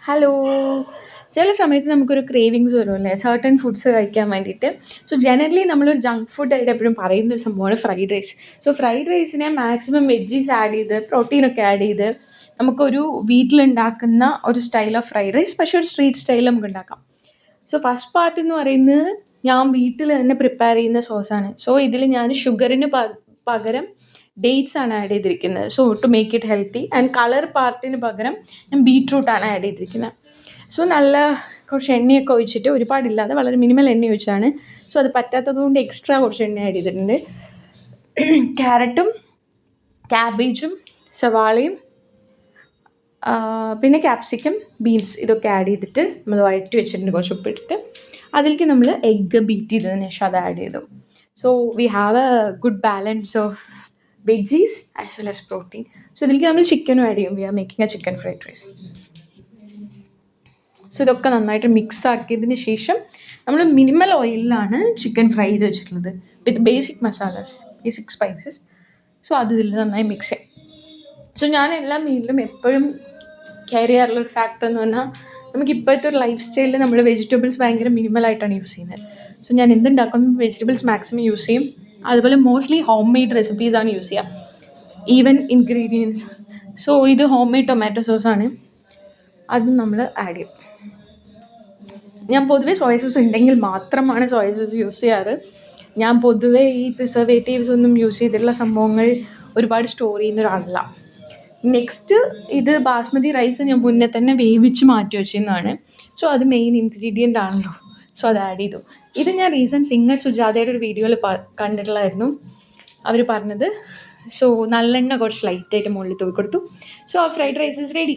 Hello. ചില സമയത്ത് നമുക്കൊരു ക്രേവിങ്സ് വരുമല്ലേ സർട്ടൻ ഫുഡ്സ് കഴിക്കാൻ വേണ്ടിയിട്ട്. സോ ജനറലി നമ്മളൊരു ജങ്ക് ഫുഡായിട്ട് എപ്പോഴും പറയുന്നൊരു സംഭവമാണ് ഫ്രൈഡ് റൈസ്. സോ ഫ്രൈഡ് റൈസിനെ മാക്സിമം വെജീസ് ആഡ് ചെയ്ത് പ്രോട്ടീനൊക്കെ ആഡ് ചെയ്ത് നമുക്കൊരു വീട്ടിലുണ്ടാക്കുന്ന ഒരു സ്റ്റൈൽ ഓഫ് ഫ്രൈഡ് റൈസ്, പക്ഷേ ഒരു സ്ട്രീറ്റ് സ്റ്റൈലിൽ നമുക്ക് ഉണ്ടാക്കാം. സോ ഫസ്റ്റ് പാർട്ട് എന്ന് പറയുന്നത് ഞാൻ വീട്ടിൽ തന്നെ പ്രിപ്പയർ ചെയ്യുന്ന സോസാണ്. സോ ഇതിൽ ഞാൻ ഷുഗറിന് പകരം ഡേറ്റ്സ് ആണ് ആഡ് ചെയ്തിരിക്കുന്നത്. So to make it healthy. And colour പാർട്ടിന് പകരം ഞാൻ ബീട്രൂട്ടാണ് ആഡ് ചെയ്തിരിക്കുന്നത്. സോ നല്ല കുറച്ച് എണ്ണയൊക്കെ ഒഴിച്ചിട്ട്, ഒരുപാടില്ലാതെ വളരെ മിനിമൽ എണ്ണ ഒഴിച്ചാണ്. സോ അത് പറ്റാത്തത് കൊണ്ട് എക്സ്ട്രാ കുറച്ച് എണ്ണ ആഡ് ചെയ്തിട്ടുണ്ട്. ക്യാരറ്റും ക്യാബേജും സവാളയും പിന്നെ ക്യാപ്സിക്കം, ബീൻസ് ഇതൊക്കെ ആഡ് ചെയ്തിട്ട് നമ്മൾ വഴറ്റി വെച്ചിട്ടുണ്ട് കുറച്ച് ഉപ്പിട്ടിട്ട്. അതിലേക്ക് നമ്മൾ എഗ്ഗ് ബീറ്റ് ചെയ്തതിന് ശേഷം അത് ആഡ് ചെയ്തു. So we have a good balance of veggies as well as protein. So ഇതിലേക്ക് നമ്മൾ ചിക്കനും ആഡ് ചെയ്യും. We are making a chicken fried rice. So ഇതൊക്കെ നന്നായിട്ട് മിക്സ് ആക്കിയതിന് ശേഷം നമ്മൾ മിനിമൽ ഓയിലിലാണ് ചിക്കൻ ഫ്രൈ ചെയ്ത് വെച്ചിട്ടുള്ളത് വിത്ത് basic masalas, basic spices. So അത് ഇതിൽ നന്നായി മിക്സ് ചെയ്യും. സോ ഞാൻ എല്ലാ മീലിലും എപ്പോഴും കെയർ ചെയ്യാറുള്ളൊരു ഫാക്ടർ എന്ന് പറഞ്ഞാൽ, നമുക്ക് ഇപ്പോഴത്തെ ഒരു ലൈഫ് സ്റ്റൈലിൽ നമ്മൾ വെജിറ്റബിൾസ് ഭയങ്കര മിനിമലായിട്ടാണ് യൂസ് ചെയ്യുന്നത്. സോ ഞാൻ എന്തുണ്ടാക്കുമ്പോൾ വെജിറ്റബിൾസ് മാക്സിമം യൂസ് ചെയ്യും. അതുപോലെ മോസ്റ്റ്ലി ഹോം മെയ്ഡ് റെസിപ്പീസാണ് യൂസ് ചെയ്യുക, ഈവൻ ഇൻഗ്രീഡിയൻസ്. സോ ഇത് ഹോം മെയ്ഡ് ടൊമാറ്റോ സോസാണ്, അതും നമ്മൾ ആഡ് ചെയ്യും. ഞാൻ പൊതുവേ സോയ സോസ് ഉണ്ടെങ്കിൽ മാത്രമാണ് സോയ സോസ് യൂസ് ചെയ്യാറ്. ഞാൻ പൊതുവേ ഈ പ്രിസർവേറ്റീവ്സ് ഒന്നും യൂസ് ചെയ്തിട്ടുള്ള സംഭവങ്ങൾ ഒരുപാട് സ്റ്റോർ ചെയ്യുന്ന ഒരാളല്ല. നെക്സ്റ്റ്, ഇത് ബാസ്മതി റൈസ് ഞാൻ മുന്നേ തന്നെ വേവിച്ച് മാറ്റി വെച്ചിരുന്നതാണ്. സോ അത് മെയിൻ ഇൻഗ്രീഡിയൻ്റ് ആണല്ലോ. സോ അത് ആഡ് ചെയ്തു. ഇത് ഞാൻ റീസെൻറ്റ് സിംഗർ സുജാതയുടെ ഒരു വീഡിയോയിൽ കണ്ടിട്ടുള്ളായിരുന്നു. അവർ പറഞ്ഞത്. സോ നല്ലെണ്ണ കുറച്ച് ലൈറ്റായിട്ട് മുകളിൽ തൂക്കി കൊടുത്തു. സോ ആ ഫ്രൈഡ് റൈസ് ഇസ് റെഡി.